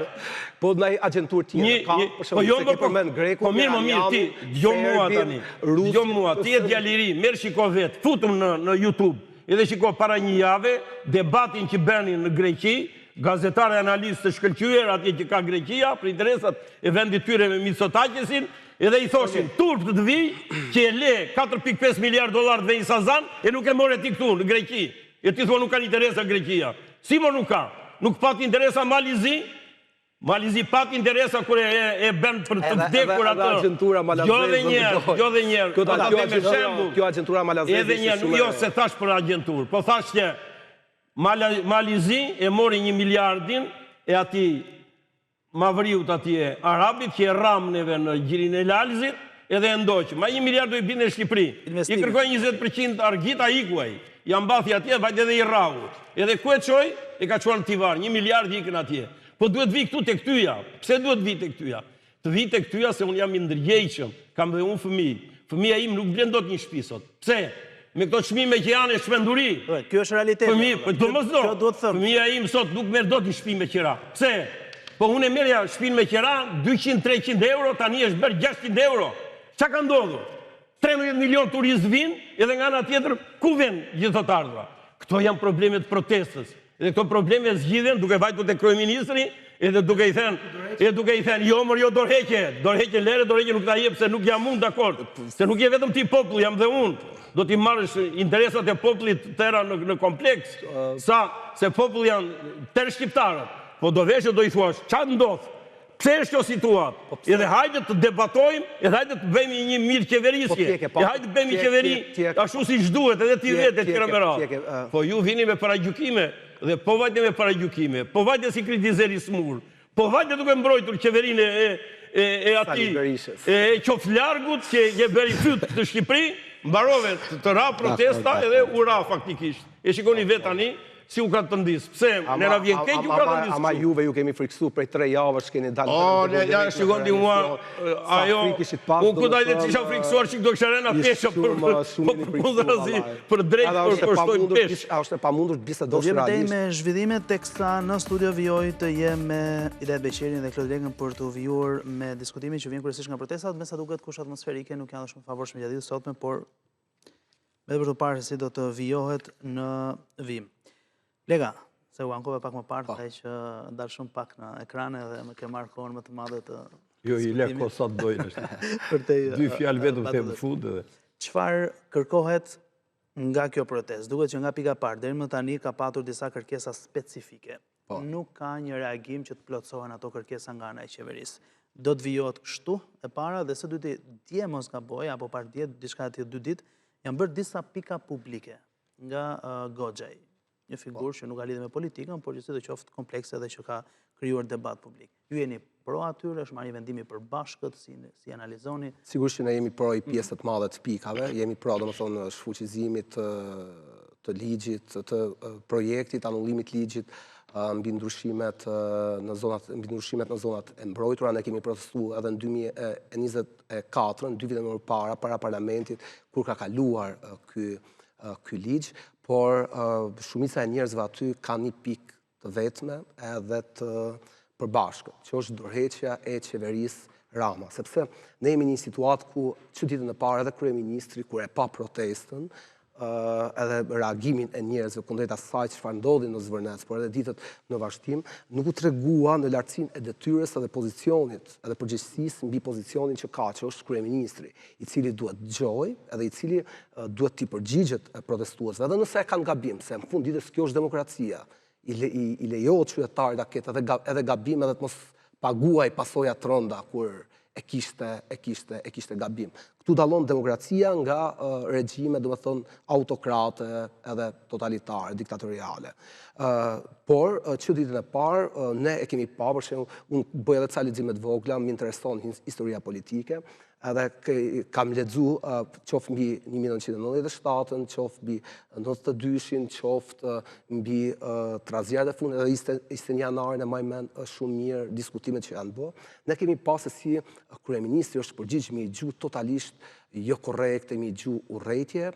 Po në agentur tjene ka, po jo më përmen Greku, po mirë ti, jo mua tani, jo mua, ti e djaliri, merë shiko vetë, futëm në YouTube, edhe shiko para një jave, debatin që benin në Greqi, gazetare analistë të shkëlqyer atje që ka Greqia, për interesat e vendit tyre me Mitsotakisin, edhe i thoshin, turp të vi, që e le 4.5 miliard dolar dhe i Sazan, e nuk e more ti këtu në Greqi, e ti thua nuk ka interesa Greqia. Si më nuk ka? Nuk pat interesa Malizi pat interesa kër e ben për të vdekur atë. Edhe agentura malazeze. Jo dhe njerë. Kjo agentura malazeze. Edhe njerë, jo se thash për agentur. Po thash që Malizi e mori 1 miliardin e ati Mavriut atje Arabit që e ramneve në gjirin e Lalzit edhe e ndoqë. Ma 1 miliard do i bine në Shqipëri. I kërkoj 20% argita ikuaj. Jam bathi atje, vajt edhe i rahu. Edhe ku e qoj, e ka quar në Tivar, 1 miliard ikën atje. Po duhet vi këtu të këtyja. Pse duhet vi të këtyja? Të vi të këtyja se unë jam i ndërgjegjshëm, kam dhe unë fëmijë. Fëmija im nuk blen dot një shtëpi sot. Pse? Me këto çmime që janë e shpenduri. Kjo është realitet. Fëmija im sot nuk merr dot një shtëpi me qira. Pse? Po unë e merrja shtëpinë me qira 200-300 euro, tani është bërë 600 euro. Çka ka ndodhur? 13 milion turistë vinë, edhe nga ana tjetër ku vjen gjithë të ardhura. Këto janë problemet protestës. Edhe këto probleme zgjidhen duke vajtur te kryeministri, edhe duke i thënë, jo mor, jo dorëheqje lere, dorëheqje nuk ta jep se nuk jam unë dakord. Se nuk je vetëm ti popull, jam dhe unë. Do t'i marrësh interesat e popullit tëra në kompleks. Se popull janë tërë shqiptarët. Po do veshë do i thuash, çfarë ndodh? Pse është kjo situatë? Edhe hajde të debatojmë, edhe hajde të bëjmë një mirë qeverisje. E hajde të bëjmë një qeveri ashtu siç duhet, edhe ti vetë të merat. Po ju vini me paragjykime, dhe po vajte me paragjykime, po vajte si kritizeri smur, po vajte duke mbrojtur qeverinë e ati, e qoflargut që je bëri fyt të Shqipëri, mbarove të ra protesta edhe u ra faktikisht. E shikoni vetë tani, si u ka të ndisë. Pse, ne na vjen keq u ka të ndisë. Ama juve ju kemi friksu prej 3 javësh keni dalë. Ja, shikon di mua, ajo, unë këta dhe që isha friksuar që do kësha rena pesha për drejt për shtojnë pesh. A është e pamundur të bisedosh realisht. Vjem me zhvillimet teksa në studio vjoj të jem me Idet Beqerin dhe Klod Legën për të vjuar me diskutimin që vjen kërësisht nga protestat, me sa duket kush atmosferike nuk janë shumë favorshme gjatë ditës sotme, por me për të parë si do të vijohet në vim. Lega, se u ankove pak më parë, taj që dalë shumë pak në ekrane dhe më ke marrë kohën më të madhe të... Jo, i le ko sa të dojnë është. 2 fjalë vetëm të më fundë dhe... Çfarë kërkohet nga kjo protest? Duket që nga pika parë, deri më tani ka patur disa kërkesa specifike. Nuk ka një reagim që të plotësohen ato kërkesa nga ana e qeverisë. do të vijohet kështu e para dhe së dyti dje mos gaboj, apo par dje, diçka të 2 ditë, janë bërë disa pika publike nga Goxhaj. Një figurë që nuk ka lidhje me politikën, por që si të qoftë komplekse dhe që ka krijuar debat publik. Ju jeni pro atyre, është marrë vendimi përbashkët, si analizoni? Sigurisht që ne jemi pro i pjesë të madhe të pikave, jemi pro domethënë shfuqizimit të ligjit, të projektit, anullimit ligjit, mbi ndryshimet në zonat e mbrojtura. Ne kemi protestuar edhe në 2024, në 2 vite më parë, para parlamentit, kur ka kaluar ky ligj, por shumica e njerëzve aty kanë një pikë të vetme edhe të përbashkët, që është dorëheqja e qeverisë Rama, sepse ne jemi në një situatë ku që ditën e parë edhe kryeministri, kur e pa protestën, edhe reagimin e njerëzve kundrejt asaj çfarë ndodhi në Zvërnec, por edhe ditët në vazhdim, nuk u tregua në lartësinë e detyrës edhe pozicionit, edhe përgjegjësisë mbi pozicionin që ka, që është kryeministri, i cili duhet dëgjojë edhe i cili duhet t'i përgjigjet protestuesve, edhe nëse e kanë gabim, se në fund ditës kjo është demokracia, i lejohet qytetarit ta ketë edhe gabim edhe të mos paguaj pasoja të rënda kur e kishte gabim. Këtu dallon demokracia nga regjime, domethënë autokrate edhe totalitare, diktatoriale. Por që ditën e parë ne e kemi pa, për shembull, unë bëj edhe ca lexime të vogla, më intereson historia politike, edhe kam lexu qoftë mbi 1997-ën, qoftë mbi 92-shin, qoftë mbi trazjerat e fundit, edhe ishte një janarin e majmen shumë mirë diskutimet që janë bë. Ne kemi pasë si kryeministri është përgjigjë me i gjuhë totalisht jo korrekte, me i gjuhë urrëtie.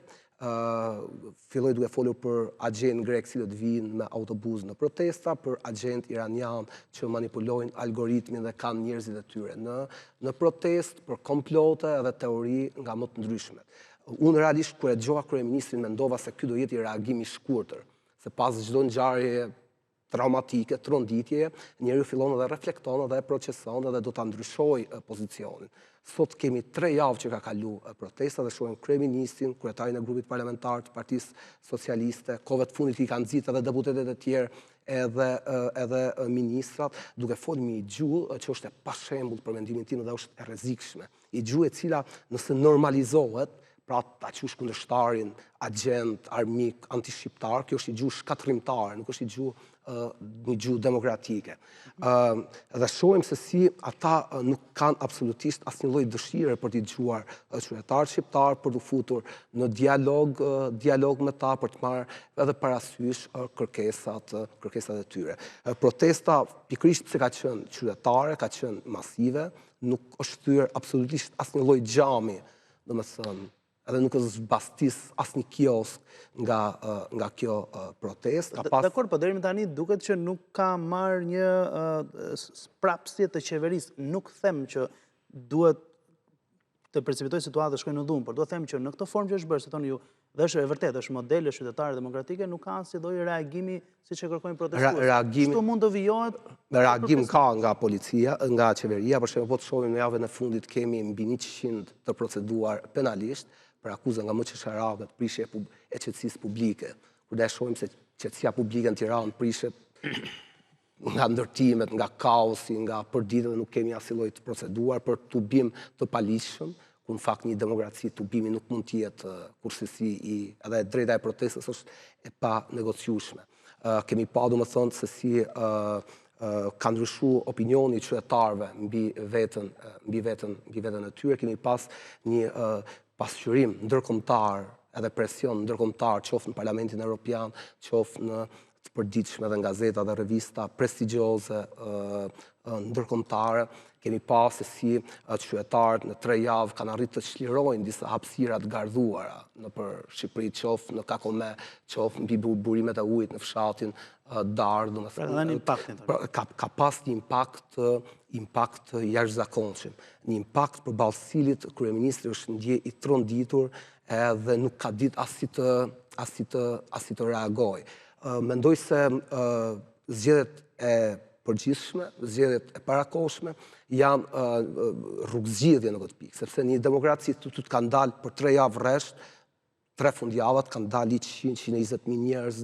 Filloi duke folur për agent grek cilët vinë me autobus në protesta, për agent iranian që manipulojnë algoritmin dhe kanë njerëzit e tyre në protest, për komplote edhe teori nga më të ndryshmet. Unë realisht kur e dëgjova kryeministrin mendova se ky do jetë i reagimi i shkurtër, se pas çdo ngjarje traumatike, tronditje, njeriu fillon edhe reflekton edhe proceson edhe do ta ndryshojë pozicionin. Sot kemi 3 javë që ka kalu protesta dhe shohim kryeministrin, kryetarin e grupit parlamentar të Partisë Socialiste, kohëve të fundit i kanë nxitë edhe deputetët e tjerë edhe ministrat, duke folur me një gjuhë që është e pashembull për mendimin tim dhe është e rrezikshme. Një gjuhë e cila nëse normalizohet, pra ta qush kundërshtarin, agent, armik, antishqiptar, kjo është një gjuhë shkatërrimtare, nuk është një gjuhë demokratike. Dhe shohim se si ata nuk kanë absolutisht asnjë lloj dëshire për t'i dëgjuar qytetarët shqiptar, për t'u futur në dialog me ta, për të marrë edhe parasysh kërkesat e tyre. Protesta pikërisht pse ka qenë qytetare, ka qenë masive, nuk është thyer absolutisht asnjë lloj xhami, domethënë edhe nuk është zbastis asnjë kiosk nga kjo protestë. Dakor, po deri më tani duket që nuk ka marrë një prapësi të qeverisë. Nuk them që duhet të perceptoj situatë të shkojnë në dhunë, por duhet them që në këtë formë që është bërë, se thoni ju, dhe është e vërtetë, është modele qytetare demokratike, nuk ka asnjë lloj reagimi siç e kërkojnë protestuesit. Kështu mund të vijohet. Reagim ka nga policia, nga qeveria, për shembull po të shohim në javën e fundit kemi mbi 100 të proceduar penalisht për akuzë nga MÇSH-ra, prishje e qetësisë publike. Kur ne shohim se qetësia publike në Tiranë prishet nga ndërtimet, nga kaosi, nga përditjet dhe nuk kemi asnjë lloj të proceduar për tubim të paligjshëm, ku në fakt një demokraci tubimi nuk mund të jetë kurse edhe drejta e protestës është e pa negociueshme. Kemi pa domethënë se si ka ndryshuar opinioni i qytetarëve mbi veten e tyre, kemi pas një pasqyrim ndërkombëtar edhe presion ndërkombëtar, qoftë në Parlamentin Evropian, qoftë në të përditshme dhe në gazeta dhe revista prestigjioze ndërkombëtare. Kemi pasë se si qytetarët në 3 javë kanë arritur të çlirojnë disa hapësira të gardhuara nëpër Shqipëri, qoftë në Kakome, qoftë mbi burimet e ujit në fshatin Dar, domethënë ka pas një impakt jashtëzakonshëm, një impakt përballë cilit kryeministri është ndjej i tronditur edhe nuk ka ditë as si të reagojë. Mendoj se zgjedhjet e përgjithshme, zgjedhjet e parakohshme janë rrugëzgjidhje në këtë pikë, sepse një demokraci të kanë dalë për 3 javë rresht, 3 fundjavat kanë dalë 100-120.000 njerëz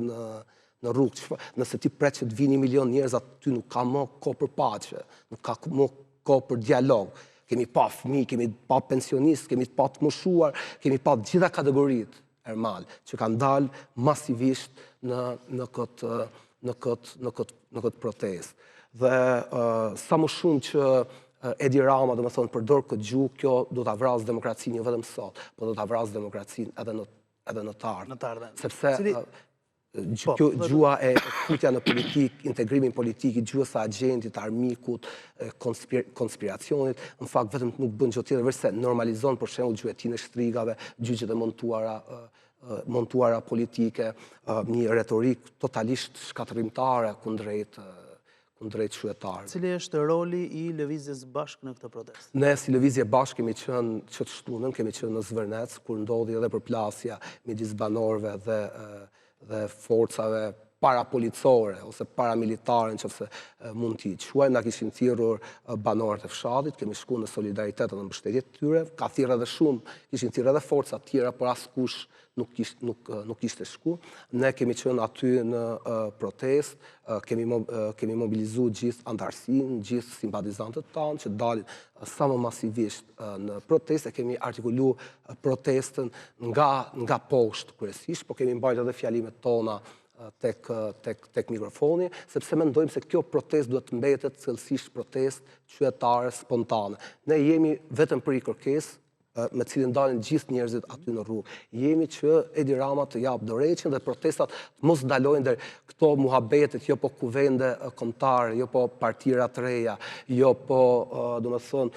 në rrugë. Nëse ti pret që të vinë 1 milion njerëz, aty nuk ka më kohë për paqe, nuk ka më kohë për dialog. Kemi pa fëmijë, kemi pa pensionistë, kemi pa të moshuar, kemi pa gjitha kategoritë Ermal, që kanë dalë masivisht në këtë protestë. Dhe sa më shumë që Edi Rama, do me thonë, përdor këtë gjuhë, kjo do të vrasë demokracinë jo vetëm sot, po do të vrasë demokracinë edhe në të ardhmen. Sepse gjua e futja në politik, integrimin politik, gjua sa agentit, armikut, konspiracionit, në fakt vetëm nuk bën gjë tjetër, veçse normalizon për shembull gjuetin e shtrigave, gjyqet e montuara politike, një retorik totalisht shkatërimtare kundrejt qytetarëve. Cili është roli i lëvizjes bashkë në këtë protestë? Ne si lëvizje bashkë kemi qenë që të shtunën, kemi qenë në Zvërnec, kur ndodhi edhe përplasja midis banorëve dhe forcave parapolicore ose paramilitare nëse mund t'i quajmë. Na kishin thirrur banorët e fshatit, kemi shkuar në solidaritet dhe në mbështetje të tyre, ka thirrë edhe shumë, kishin thirrë edhe forca të tjera, por askush nuk kishte shku. Ne kemi qenë aty në protestë, kemi mobilizuar gjithë antarësinë, gjithë simpatizantët tanë që dalin sa më masivisht në protestë, kemi artikuluar protestën nga poshtë kryesisht, po kemi mbajtur edhe fjalimet tona tek mikrofoni, sepse mendojmë se kjo protestë duhet të mbetet cilësisht protestë qytetare spontane. Ne jemi vetëm për i kërkesë me cilin dalin gjithë njerëzit aty në rrugë. Jemi që Edi Rama të japë dorëheqjen dhe protestat mos dalojnë dhe këto muhabetet, jo po kuvende kombëtare, jo po partira të reja, jo po, domethënë,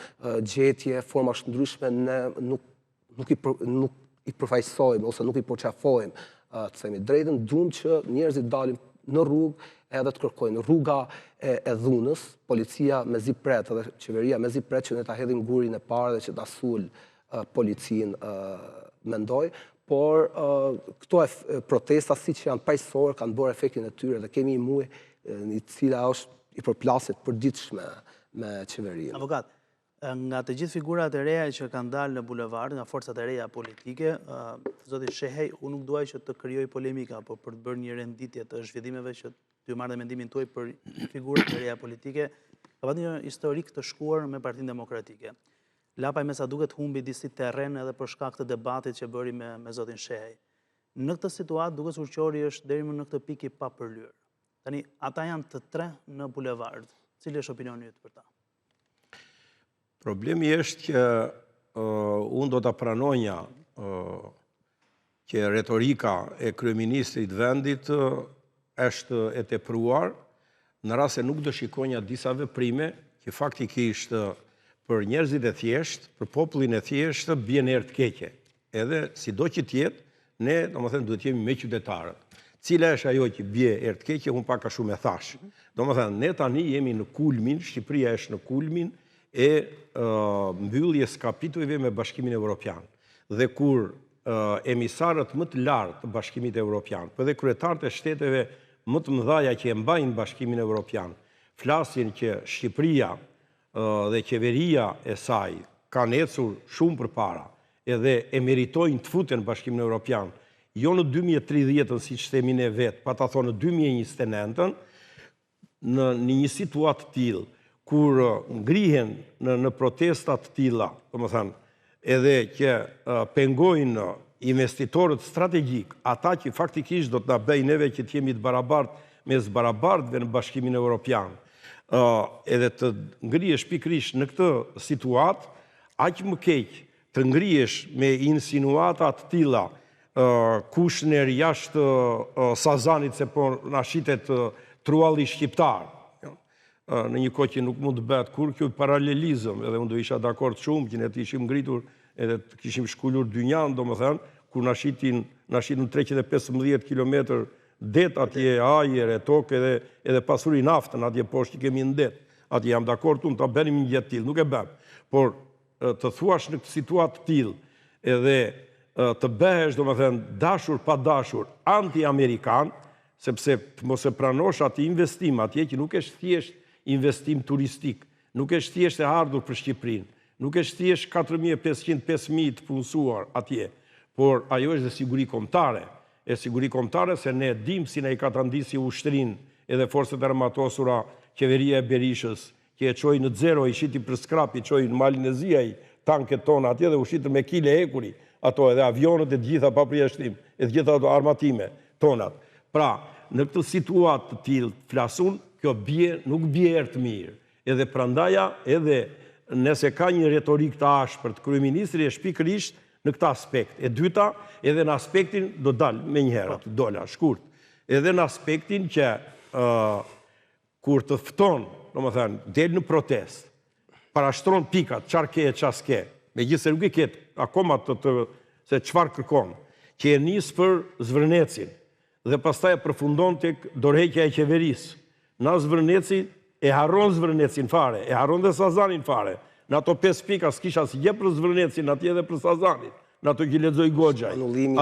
gjetje, forma ndryshme, ne nuk i përfaqësojmë ose nuk i përqafojmë të themi drejtën, duam që njerëzit dalin në rrugë edhe të kërkojnë. Rruga e dhunës, policia me zi pret edhe qeveria me zi pret që ne ta hedhim gurin e parë dhe që ta sul policinë, mendoj, por këto protesta si që janë paqësorë kanë bërë efektin e tyre dhe kemi një muaj i cila është i përplaset përditshme me qeverinë. Avokat, nga të gjithë figurat e reja që kanë dalë në bulevard, nga forcat e reja politike, zoti Shehej, unë nuk duaj që të krijoj polemika, por për të bërë një renditje të zhvillimeve që t'ju marrë dhe mendimin tuaj për figurat e reja politike, ka pasur një historik të shkuar me Partinë Demokratike. Lapaj me sa duket humbi disi terren edhe për shkak të debatit që bëri me zotin Shehej. Në këtë situatë duket Surqori është deri më në këtë pikë i papërlyer. Tani ata janë të tre në bulevard. Cili është opinioni yt për ta? Problemi është që unë do të pranonja që retorika e kryeministrit vendit është e tepruar, në rast se nuk do shikonja disa veprime që faktikisht për njerëzit e thjeshtë, për popullin e thjeshtë, bjen erë të keqe. Edhe si do që tjetë, ne, domethënë, duhet jemi me qytetarët. Cila është ajo që bje erë të keqe, unë paka shumë e thash. Domethënë, ne tani jemi në kulmin, Shqipëria është në kulmin e mbylljes kapitujve me Bashkimin Evropian. Dhe kur emisarët më të lartë të Bashkimit Evropian, për dhe kryetarët e shteteve më të mëdhaja që e mbajnë Bashkimin Evropian, flasin që Shqipëria dhe qeveria e saj kanë ecur shumë përpara edhe e meritojnë të futen Bashkimin Evropian, jo në 2030-ën si që themi ne vetë, pa ta thonë në 2029-ën, në një situatë tillë, kur ngrihen në protestat tilla, domethënë, edhe që pengojnë investitorët strategjik, ata që faktikisht do të na bëjnë neve që të jemi të barabartë mes barabartëve në Bashkimin Evropian, edhe të ngrihesh pikërisht në këtë situatë, aq më keq të ngrihesh me insinuata të tilla, Kushner jashtë Sazanit se po na shitet trualli shqiptar. Në një kohë që nuk mund të bëhet kur kjo paralelizëm, edhe unë do isha dakord shumë që ne të ishim ngritur edhe të kishim shkullur dynjan, domethënë, kur na shitin 315 kilometër det atje ajër e tokë edhe pasuri naftën atje poshtë që kemi në det. Atje jam dakord unë ta bënim një gjë të tillë, nuk e bëm. Por të thuash në këtë situatë të tillë edhe të bëhesh domethënë dashur pa dashur anti-amerikan, sepse mos e pranosh atë investim atje që nuk është thjesht investim turistik, nuk është thjesht e ardhur për Shqipërinë, nuk është thjesht 4.500-5.000 të punësuar atje, por ajo është dhe siguri kombëtare. E siguri kombëtare se ne dim si ne i ka të ndisi ushtrin edhe forcët e armatosura, qeveria e Berishës, që e qoj në zero, i shiti për skrap, i qoj në Malinezia, i tanket tona atje dhe u shitër me kile ekuri, ato edhe avionët e gjitha pa përjashtim, e gjitha ato armatime tonat. Pra, në këtë situatë të tillë flasun, kjo nuk bie të mirë. Edhe prandaja, edhe nëse ka një retorik të ashpër të kryeministri, është pikërisht në këtë aspekt. E dyta, edhe në aspektin, do dalë me njëherë, të dola, shkurt, edhe në aspektin që kur të fton, del në protest, parashtron pikat, qarë ke e qaske, me gjithë se nuk e ketë akoma se qëfar kërkon, që e nisë për Zvërnecin, dhe pastaj e përfundon të dorëheqja e qeverisë. Na Zvërneci e harron Zvërnecin fare, e harron dhe Sazanin fare. Në ato 5 pika s'kisha si je për Zvërnecin, atje dhe për Sazanin. Në ato që lexoj Goxhaj.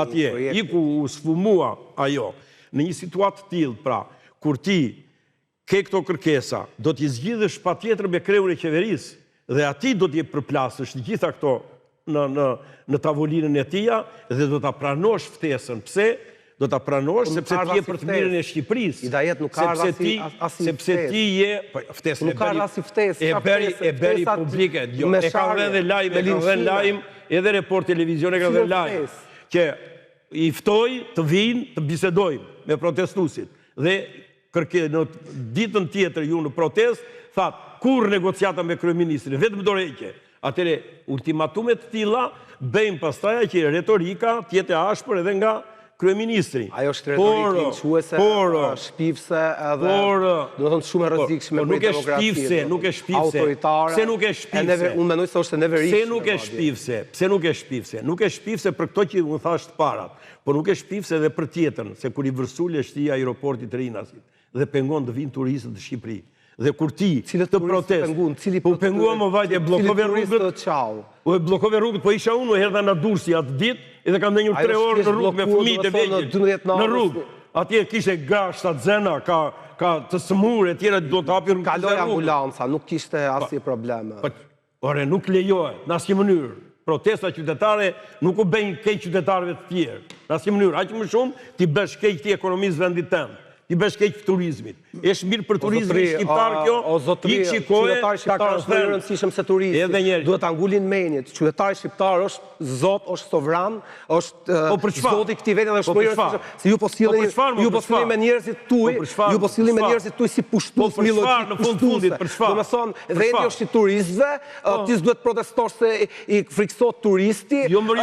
Atje, iku u sfumua ajo. Në një situatë tillë, pra, kur ti ke këto kërkesa, do t'i zgjidhësh patjetër me kreun e qeverisë, dhe ati do t'i përplasësh gjitha këto në tavolinën e tia, dhe do t'a pranosh ftesën. Pse? Do t'a pranosh, sepse ti je për të mirën e Shqipërisë. I dajet nuk ka rasi ftesë. Sepse ti je... Nuk ka rasi ftesë. E beri publike. E ka dhe lajm, edhe Report Televizion e ka dhe lajm. Që i ftoj të vinë, të bisedojmë me protestusit. Dhe në ditën tjetër ju në protest, thatë, kur negociata me kryeministrin, vetëm dorëheqje. Atëre, ultimatumet të tilla bëjmë pastaja që retorika tjetë e ashpër edhe nga kryeministri. Ajo është retorikë quese, shpifse edhe, do të thonë shumë e rrezikshme për demokracinë. Nuk e shpifse. Pse nuk e shpifse? Unë mendoj se është e neverishme. Pse nuk e shpifse? Pse nuk e shpifse? Nuk e shpifse për këto që unë thash të parat, por nuk e shpifse edhe për tjetën, se kur i vërsule shtia aeroportit të Rinasit dhe pengon të vinë turistët të Shqipëri. Dhe kur ti të protest, po penguam më vajtë, e blokove rrugët, e blokove rrugët, po isha unë, herdha në Durrësi atë ditë, edhe kam dhe një 3 orë në rrugë me fëmijët e vegjël, në rrugë. Atje kishe gashta, zena, ka të smurë, e tjera do të hapi rrugë. Kaloj ambulanca, nuk kishte asnjë probleme. Ore, nuk lejohet, në asnjë mënyrë. Protesta qytetare nuk u bëjnë keq qytetarëve të tjerë. Në asnjë mënyrë, aq më shumë ti bësh keq ti ekonomisë vendit tënd. Ti bësh keq turizmit. Është mirë për turizmin shqiptar kjo. O zotëri, qytetari shqiptar është më i rëndësishëm se turisti. Duhet ta ngulin menjit. Qytetari shqiptar është zot, është sovran, është zoti i këtij veti dhe është më i rëndësishëm. Se ju po sillni me njerëzit tuaj, ju po sillni me njerëzit tuaj si pushtues në fund fundit për çfarë? Domethënë, vendi është i turistëve, ti s'duhet protestosh se i friksohet turisti. Jo më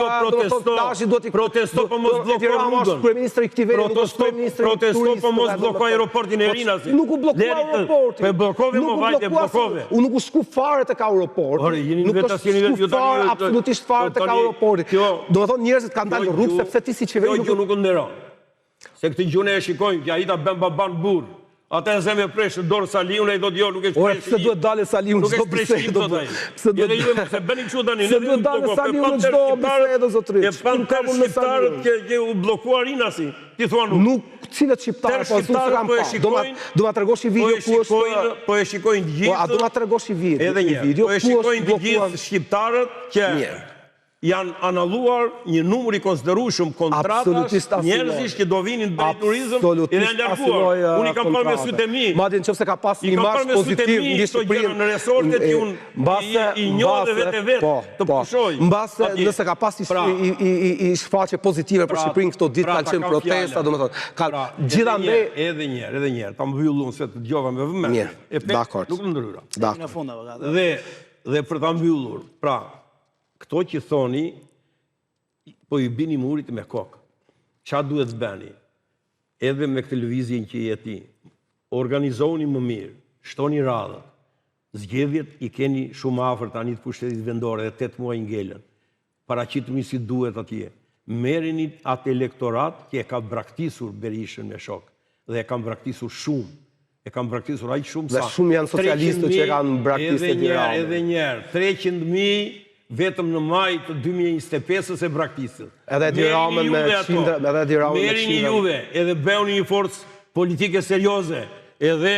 protesto, po mos blloko rrugën. Kryeministri i këtij veti nuk është kryeministri i turistëve. Po mos blloko aeroportin e Rinasit. Nuk u blokua aeroportin. Po bllokove më vajte bllokove. Unë nuk u shku fare tek aeroporti. Nuk u shku fare, absolutisht fare tek aeroporti. Do të thonë njerëzit kanë dalë në rrugë sepse ti si qeveri nuk nderon. Se këtë gjune e shikojnë që ai ta bën baban burr. Ata e zemë preshë dorë Saliu, ai do të jo nuk e shpreh. Ore, pse duhet dalë Saliu çdo bisedë do të. Pse do të se bëni kështu tani. Pse duhet dalë Saliu në çdo bisedë zotëri? E pan kam unë shqiptarët që u bllokuar Rinasi. Ti thua nuk cilët shqiptarë po kam pa. Do ma tregosh një video ku është po e shikojnë të gjithë. Po a do ma tregosh një video? Edhe një video. Po e shikojnë të gjithë shqiptarët që janë analuar një numër i konsiderueshëm kontratash, njerëzish që do vinin bëj turizëm edhe janë larguar. Unë i kam parë me sytë e mi. Madje nëse ka pas një imazh pozitiv në Shqipëri në resortet që unë i njoh dhe vetë të pushoj. Mbase nëse ka pas i shfaqje pozitive për Shqipërinë këto ditë kanë qenë protesta, domethënë. Gjithandaj edhe një herë, ta mbyllun se të dëgjova me vëmendje. Dakor. Nuk më ndryra. Në fund avokat. Dhe për ta mbyllur, pra këto që thoni, po i bini murit me kokë. Qa duhet zbeni? Edhe me këtë lëvizjen që jeti. Organizoni më mirë, shtoni radhët. Zgjedhjet i keni shumë afër tani të pushtetit vendore dhe 8 muaj ngelen. Paraqituni si duhet atje. Merreni atë elektorat që e ka braktisur Berishën me shok. Dhe e kam braktisur shumë. E kam braktisur aq shumë sa. Dhe shumë janë socialistë që e kanë braktisur Tiranën. Edhe njerë, 300.000 vetëm në maj të 2025-ës e braktisët. Edhe Tiranën me qindra, edhe Tiranën me qindra. Merrini juve, edhe bëuni një forcë politike serioze, edhe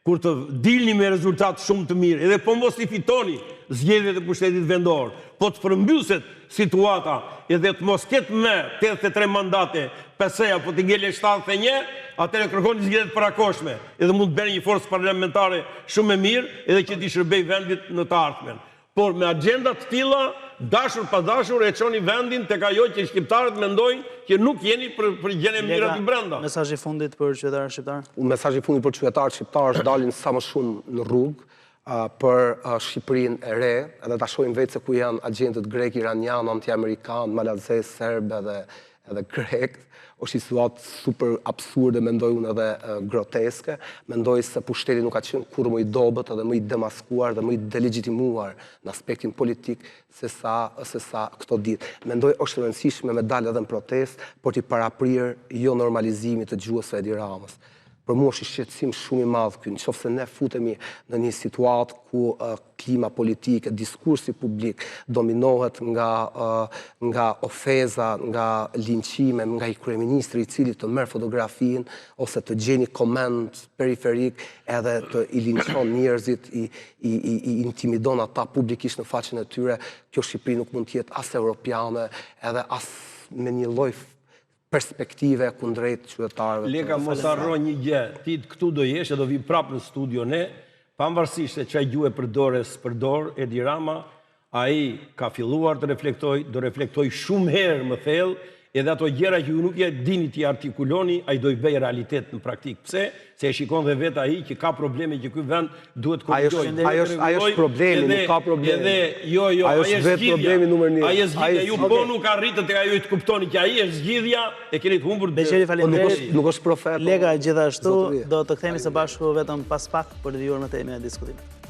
kur të dilni me rezultat shumë të mirë, edhe po mos i fitoni zgjedhjet e pushtetit vendor, po të përmbyset situata edhe të mos ketë me 83 mandate PSE apo të ngele 71, atëherë kërkoni zgjedhjet parakoshme, edhe mund të bëni një forcë parlamentare shumë e mirë edhe që t'i shërbej vendit në të ardhmen. Por me agenda të tilla, dashur pa dashur, e çoni vendin tek ajo që shqiptarët mendojnë që nuk jeni për gjene mira të brenda. Mesazhi i fundit për qytetarët shqiptar? Mesazhi i fundit për qytetarët shqiptar është dalin sa më shumë në rrugë për Shqipërinë e re, edhe ta shohim vetë se ku janë agjentët grek, iranian, anti-amerikan, malazes, serb edhe grek. Është një situatë super absurde, mendoj unë edhe groteske. Mendoj se pushteti nuk ka qenë kur më i dobët edhe më i demaskuar dhe më i delegitimuar në aspektin politik se sa këto ditë. Mendoj është rëndësishme me dalë edhe në protest, por t'i paraprirë jo normalizimit të gjuhës së Edi Ramës. Për mua është i shqetësim shumë i madh ky, nëse ne futemi në një situatë ku klima politike, diskursi publik dominohet nga ofeza, nga linçime, nga i kryeministri i cili të merr fotografinë ose të gjeni koment periferik edhe të i linçon njerëzit, i intimidon ata publikisht në faqen e tyre. Kjo Shqipëri nuk mund të jetë as europiane edhe as me një lloj perspektive kundrejt qytetarëve. Leka, mos harro një gjë, ti këtu do jesh e do vi prapë në studio ne, pavarësisht se çaj gjuhë përdor Edi Rama, ai ka filluar të reflektoj, do reflektoj shumë herë më thellë, edhe ato gjëra që ju nuk e dini ti artikuloni, ai do i bëj realitet në praktik. Pse? Se e shikon dhe vetë ai që ka probleme që ky vend duhet korrigjojë. Ajo është problemi, nuk ka problemi. Jo, ajo është vetë problemi numër 1. Ai është zgjidhja, ju po nuk arritët tek ajo të kuptoni që ai është zgjidhja, e keni të humbur. Beqeri, faleminderit. Nuk është profet. Lega, gjithashtu do të kthehemi së bashku vetëm pas pak për të vjuar në temën e diskutimit.